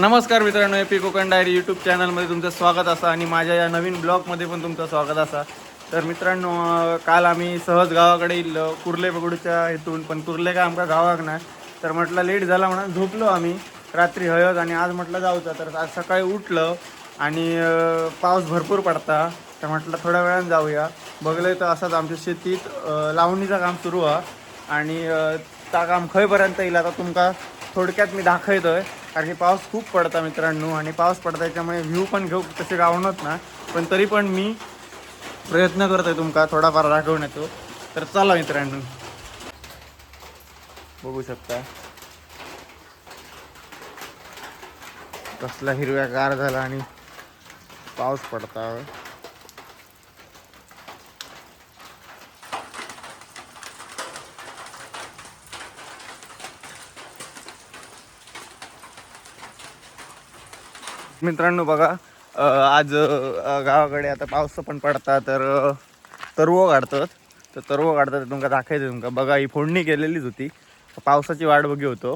नमस्कार मित्रांनो, AP Konkan diary YouTube चॅनलमध्ये तुमचं स्वागत असा आणि माझ्या या नवीन ब्लॉगमध्ये पण तुमचं स्वागत असा. तर मित्रांनो, काल आम्ही सहज गावाकडे इल्लो कुर्ले बगडूच्या इथून, पण कुर्ले काय आमका गावाक नाही. तर म्हटलं लेट झाला म्हणून झोपलो आम्ही रात्री हळद, आणि आज म्हटलं जाऊचा. तर आज सकाळी उठलं आणि पाऊस भरपूर पडता, तर म्हटलं थोड्या वेळानं जाऊया. बघलं तर असंच आमच्या शेतीत लावणीचं काम सुरू आहे आणि त्या काम खंयपर्यंत येईल आता तुमका थोडक्यात मी दाखवतोय. कारण की पाऊस खूप पडता मित्रांनो, आणि पाऊस पडता त्याच्यामुळे व्ह्यू पण घेऊ तसे गावणत ना, पण तरी पण मी प्रयत्न करतोय तुमका थोडाफार दाखवण्याचो. तर चला मित्रांनो, बघू शकता कसला हिरव्यागार झाला आणि पाऊस पडता. मित्रांनो बघा, आज गावाकडे आता पाऊस पण पडता, तर तरवो काढतात. तर तरवो काढतात तुमका दाखवायचं. तुमका बघा, ही फोडणी केलेलीच होती, पावसाची वाट बघी होतो.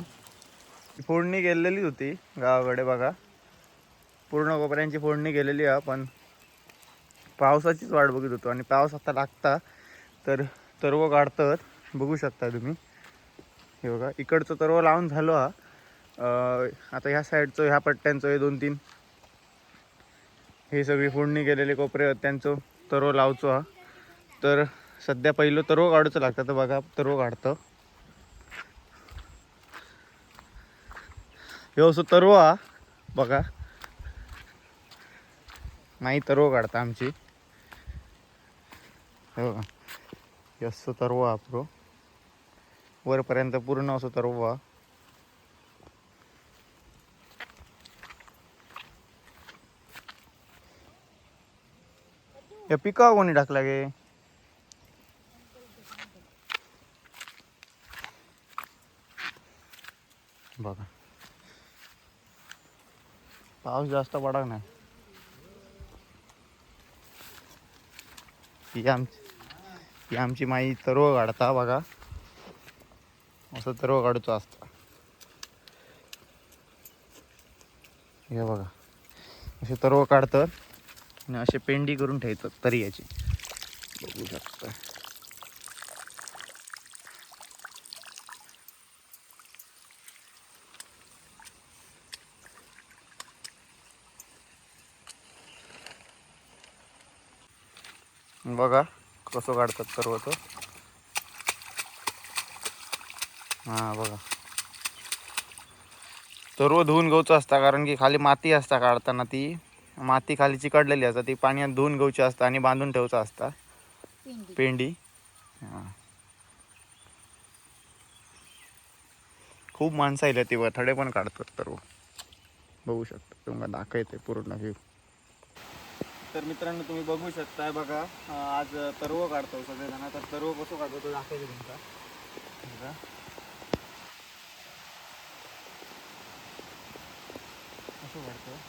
फोडणी केलेलीच होती गावाकडे बघा, पूर्ण कोपऱ्यांची फोडणी केलेली आहे, पण पावसाचीच वाट बघत होतो. आणि पाऊस आता लागता तर तरवो काढतात. बघू शकता तुम्ही, हे बघा इकडचं तरवो लावून झालो हा. आता ह्या साईडचं, ह्या पट्ट्यांचं, हे 2-3 हे सगळी फोडणी केलेले कोपरे त्यांचं तरवो लावचो हा. तर सध्या पहिलं तरवो काढूचं लागतं. तर बघा तरवो काढतं, हे असं तरवो हा बघा. नाही तरवो काढता आमची, हे बघा असं तरवो हा प्रो वरपर्यंत पूर्ण असं तरवो हा. या पिकावर कोणी टाकला गे? बघा पाऊस जास्त पडा नाही. ही आमची माई तरवो काढता बघा, असं तरवो काढूचं असतं. हे बघा असे तरवो काढतात आणि असे पेंडी करून ठेवतात तरी याची, बघू शकता. बघा कसं काढतात सर्व तो. हा बघा, सर्व धुवून गवचं असता, कारण की खाली माती असता. काढताना ती माती खाली चिकटलेली असता, ती पाण्यात धुवून गवची असता आणि बांधून ठेवचा असता पेंडी. हा, खूप माणसं येतात ती थडे पण काढतात सर्व, बघू शकता. तुम्हाला दाखवते पूर्ण व्ह्यू. तर मित्रांनो तुम्ही बघू शकताय बघा, आज तरवो काढतो सगळेजण. तर तरवो कसं काढतो तो दाखवायचं तुमचा. बघा कसं काढतो.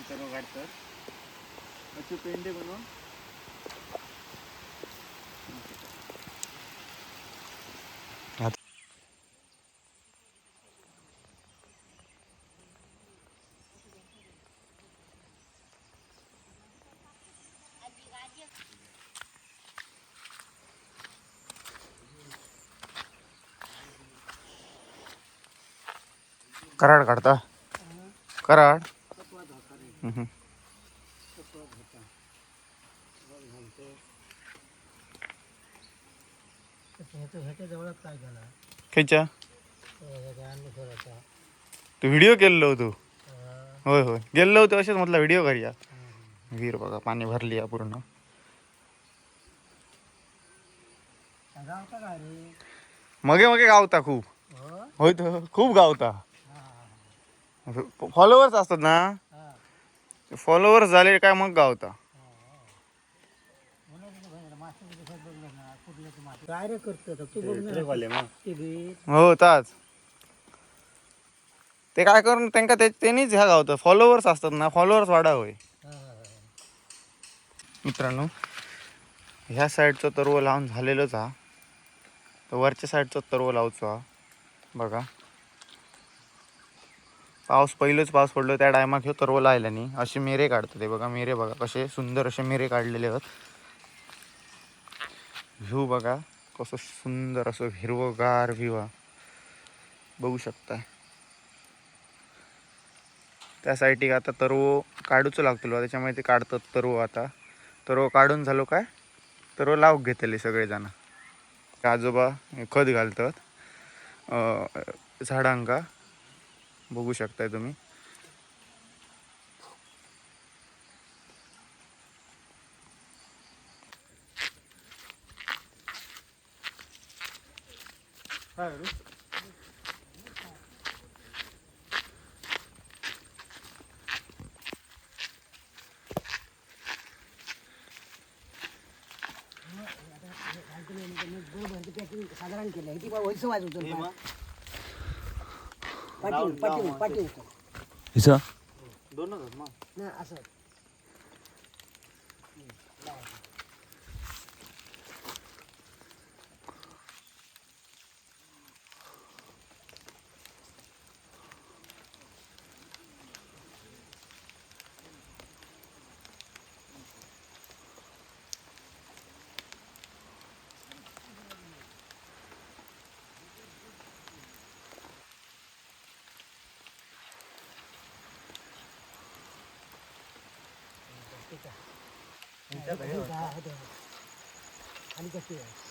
तरवो काढतात अशी पेंडी बनवून कराड काढता. कराड खायच्या तू व्हिडिओ केलेलो होतो. होय होय गेलो होतो, असेच म्हटलं व्हिडिओ करूया. विहीर बघा पाणी भरली आहे पूर्ण. मगे मगे गावता खूप. होय तर खूप गावता. फॉलोवर्स असतात ना, फॉलोवर्स झाले काय मग गावता. हो ताच ते काय करून त्यांना त्यांनीच ह्या गावतं फॉलोवर्स असतात ना, फॉलोवर्स वाढा होय. मित्रांनो ह्या साईडचं तरव लावून झालेलंच हा, तर वरच्या साईडचं तरव लावचो हा. बघा पहिलंच पाऊस पडलो त्या टायमाक ह्यो तरव लायला नाही, असे मेरे काढतात. ते बघा मेरे बघा कसे सुंदर असे मेरे काढलेले आहेत. व्ह्यू बघा कसं सुंदर असं हिरवगार व्ह्यू हा बघू शकता. त्या साईडीक आता तरव काढूच लागतो, त्याच्यामुळे ते काढतात तरव. आता तरव काढून झालो काय तरव लावूक घेतले सगळेजण. आजोबा खत घालतात झाडांका, बघू शकताय तुम्ही. साधारण केलं ती वैस वाजवतो पाठी पाठी पाठी हिचा ना असं. आणि कशी आहे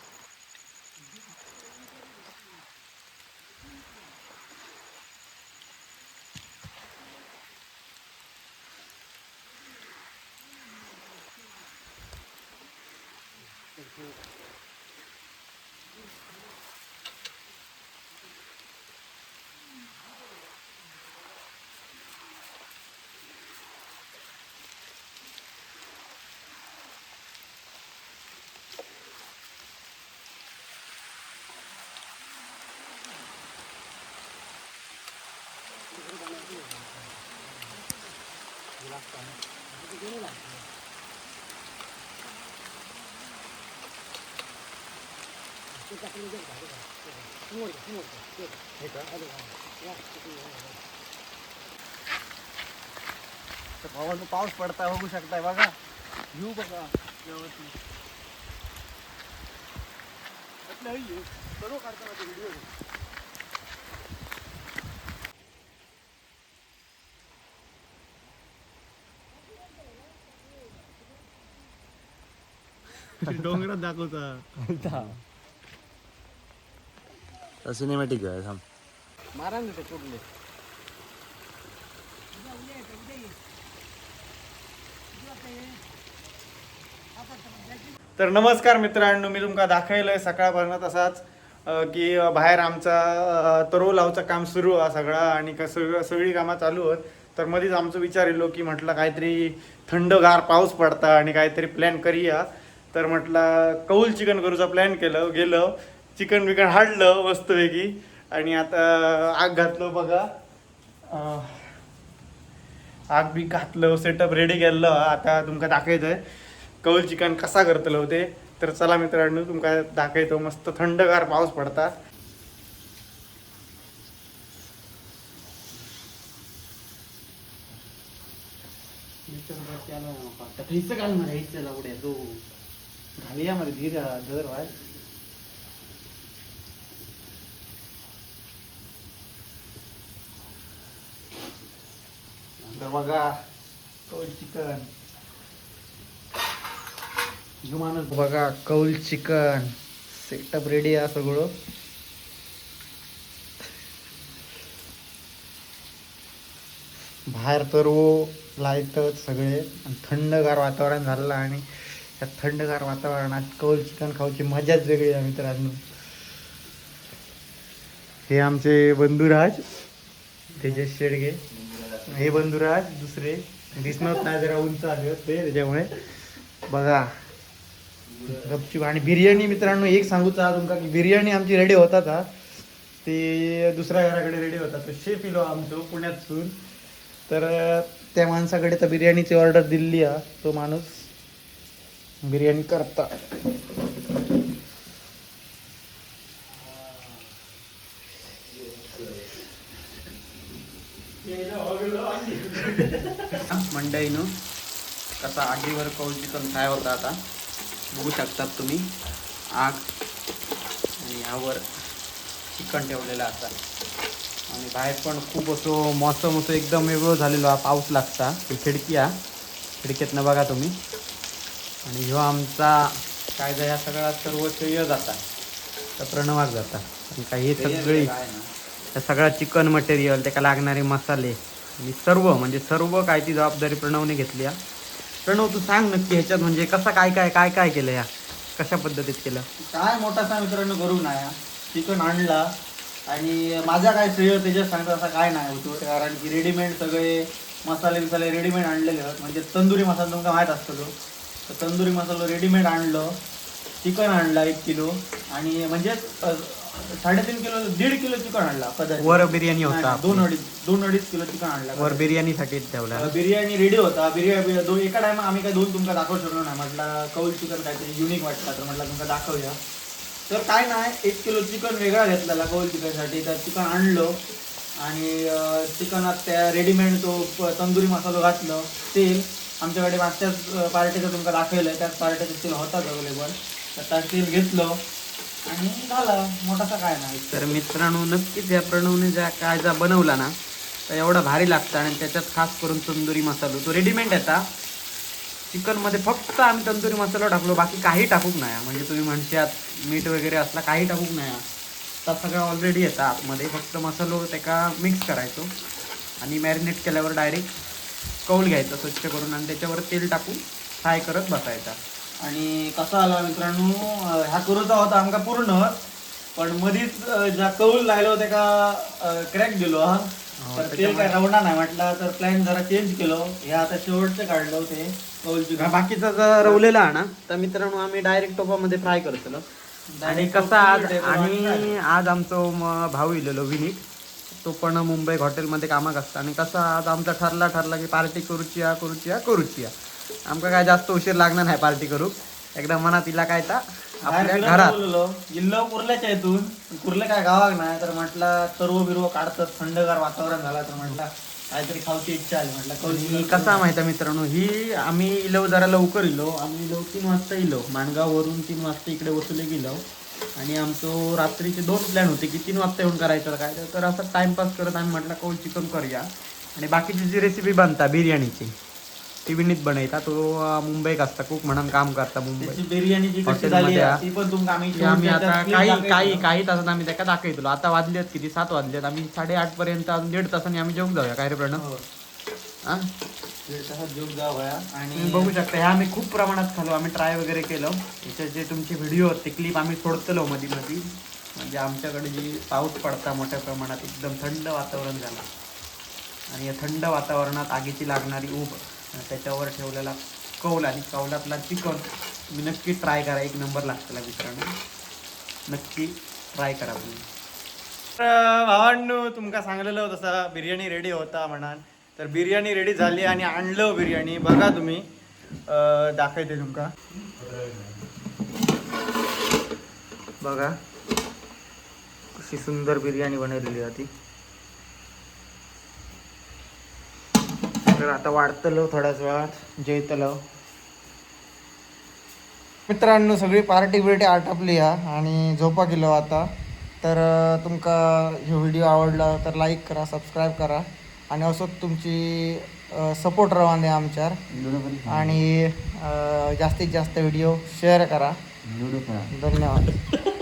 भावानं पाऊस पडताय बघू शकताय. बघा व्ह्यू बघा व्यवस्थित. सर्व काढताना व्हिडिओ डोंगरात दाखवता सिनेमॅटिक आहे. थांब मारा ना ते कुठले. तर नमस्कार मित्रांनो, मी तुमका दाखवलंय सकाळपर्यंत तसाच की बाहेर आमचा तरव लावचं काम सुरू आहे सगळा, आणि सगळी कामं चालू आहेत. तर मध्येच आमचं विचार येलो की म्हटलं काहीतरी थंडगार पाऊस पडता आणि काहीतरी प्लॅन करूया. तर म्हटलं कौल चिकन करूचा प्लॅन केलं. गेलं चिकन बिकन हाडलं मस्तपैकी, आणि आता आग घातलं बघा. आग बी घातलं, सेटअप रेडी केलं. आता तुमका दाखवायचं आहे कौल चिकन कसा करतलो ते. तर चला मित्रांनो तुमका दाखवतो. मस्त थंडगार पाऊस पडता. घालिया मध्ये धीर धर व्हाय. बघा कौल चिकन, माणूस बघा कौल चिकन सेटअप रेडी आहे सगळं. बाहेर तर लायतच सगळे आणि थंडगार वातावरण झालं आणि त्या थंडगार वातावरणात कौल चिकन खाऊची मजाच वेगळी आहे मित्रांनो. हे आमचे बंधुराज तेजस शेडगे, हे बंधुराज दुसरे दिसणार नाही जरा उंच आले ते त्याच्यामुळे बघा गपचूप. आणि बिर्याणी मित्रांनो एक सांगूचा तुमका की बिर्याणी आमची रेडी होतात हा, ते दुसऱ्या घराकडे रेडी होतात. तो शेफ इलो आमचो पुण्यातून, तर त्या माणसाकडे तर बिर्याणीची ऑर्डर दिली हा, तो माणूस बिर्याणी करता. मंडईनं कसा आगीवर कौल चिकन फ्राय होता आता बघू शकतात तुम्ही. आग आणि यावर चिकन ठेवलेलं असा आणि बाहेर पण खूप असं मौसम असं एकदम वेगळं झालेलं हा, पाऊस लागता. ही खिडकी हा, खिडकीतनं बघा तुम्ही. आणि ह्यो आमचा काय ह्या सगळा सर्व श्रेय जाता तर प्रणवाक जाता. आणि काय हे सगळी त्या सगळा चिकन मटेरियल त्याला लागणारे मसाले आणि सर्व म्हणजे सर्व काय ती जबाबदारी प्रणवने घेतली आहे. प्रणव तू सांग नक्की ह्याच्यात म्हणजे कसं काय काय काय काय केलं या, कशा पद्धतीत केलं? काय मोठा मित्रांनो करू नाही, चिकन आणला आणि माझा काय श्रेय त्याच्यात सांगतो असं काय नाही होतो, कारण की रेडीमेड सगळे मसाले रेडीमेड आणलेले आहेत. म्हणजे तंदुरी मसाला तुमका माहीत असतो तो, तर तंदुरी मसाला रेडीमेड आणलं. चिकन आणला 1 किलो आणि म्हणजे 3.5 किलो 1.5 किलो चिकन आणला कदाचित. वर बिर्याणी होता, 2-2.5 किलो चिकन आणला. वर बिर्याणीसाठी ठेवला. बिर्याणी रेडी होता. बिर्याणी एका टायमा आम्ही काय 2 तुमका दाखवू शकलो नाही. म्हटलं कौल चिकन काहीतरी युनिक वाटला तर म्हटलं तुमका दाखवूया. तर काय नाही, 1 किलो चिकन वेगळा घेतलेला कौल चिकनसाठी. तर चिकन आणलं आणि चिकनात त्या रेडीमेड तो तंदुरी मसाला घातलं. तेल आमच्याकडे मागच्याच पार्टीचं तुमका दाखवलं, त्याच पार्टीचं तेल होताच अवेलेबल. तर त्यात तेल घेतलं आणि झाला, मोठासा काय नाही. तर मित्रांनो नक्कीच या प्रणवने ज्या काय जा बनवला ना तर एवढा भारी लागतं. आणि त्याच्यात खास करून तंदुरी मसाला तो रेडीमेड येता. चिकनमध्ये फक्त आम्ही तंदुरी मसाला टाकलो, बाकी काही टाकूक नाही. म्हणजे तुम्ही म्हणशात मीठ वगैरे असला काही टाकूक नाही, तर सगळं ऑलरेडी येतं आतमध्ये. फक्त मसालो त्याका मिक्स करायचो आणि मॅरिनेट केल्यावर डायरेक्ट कौल घ्यायचा स्वच्छ करून आणि त्याच्यावर तेल टाकून फ्राय करत बसायचा. आणि कसा आला मित्रांनो, ह्या करूचा होता आमका पूर्ण, पण मधीच ज्या कौल लायलो त्याका क्रॅक गेलो हा. तर ते काय रवणार नाही म्हटलं, तर प्लॅन जरा चेंज केलो. हे आता शेवटचं काढलो ते कौल चिकन. बाकीचा जर रवलेला आहे ना तर मित्रांनो आम्ही डायरेक्ट टोपामध्ये फ्राय करतो. आणि कसा आज आमचं भाऊ इलेलो विनीत, तो पण मुंबई हॉटेलमध्ये कामाक असता. आणि कसा आज आमचा ठरला की पार्टी करूची. आमका काय जास्त उशीर लागणार नाही पार्टी करू. एकदा मनात इला काय ता आपल्या घरात जिल्हा कुर्ल्याच्या इथून, कुर्ले काय गावाक नाही, तर म्हटलं तरव बिरव काढतात, थंडगार वातावरण झालं तर म्हटलं काहीतरी खाऊची इच्छा आली. म्हटलं कसा माहिती मित्रांनो, ही आम्ही इलो जरा लवकर इलो. आम्ही इलो 3 वाजता इलो माणगाववरून. 3 वाजता इकडे वसुले गेलो आणि आमचं रात्रीचे 2 प्लॅन होते की 3 वाजता येऊन करायचं काय. तर असं टाइमपास करत आम्ही म्हटलं कौल चिकन करूया. आणि बाकीची जी रेसिपी बनता बिर्याणीची ती विनीत बनयता. तो मुंबईत असता, कुक म्हणून काम करता मुंबई बिर्याणीची कशी झाली ती पण तुमका आम्ही आता काही तासात आम्ही त्याला दाखवतो. आता वाजलेत किती, 7 वाजलेत. आम्ही 8:30 पर्यंत अजून 1.5 तासांनी आम्ही जेवून जाऊया. काय रे प्रणव? हा जेवून जाऊया. आणि बघू शकता ह्या आम्ही खूप प्रमाणात खालो. आम्ही ट्राय वगैरे केलं. त्याचे जे तुमचे व्हिडिओ ते क्लिप आम्ही सोडतलो मध्ये. म्हणजे आमच्याकडे जी पाऊस पडता मोठ्या प्रमाणात, एकदम थंड वातावरण झालं. आणि या थंड वातावरणात आगीची लागणारी ऊब, त्याच्यावर ठेवलेला कौल आणि कौलातला चिकन तुम्ही नक्की ट्राय करा. 1 नंबर लागतं मित्रांनो, नक्की ट्राय करा तुम्ही. तर भावांनो तुमका सांगलेलं होतं तसा बिर्याणी रेडी होता म्हणान. तर बिर्याणी रेडी झाली आणि आणलं बिर्याणी. बघा तुम्ही, दाखवते तुमका. बघा कशी सुंदर बिर्याणी बनवलेली होती. तर आता वाढतलो थोड्याच वेळात जेवतलो. मित्रांनो सगळी पार्टी आटपली हा आणि झोपा गेलो आता. तर तुमका ह्यो व्हिडिओ आवडला तर लाईक करा, सबस्क्राईब करा आणि असोच तुमची सपोर्ट राहून द्या आमच्यावर. आणि जास्तीत जास्त व्हिडिओ शेअर करा. धन्यवाद.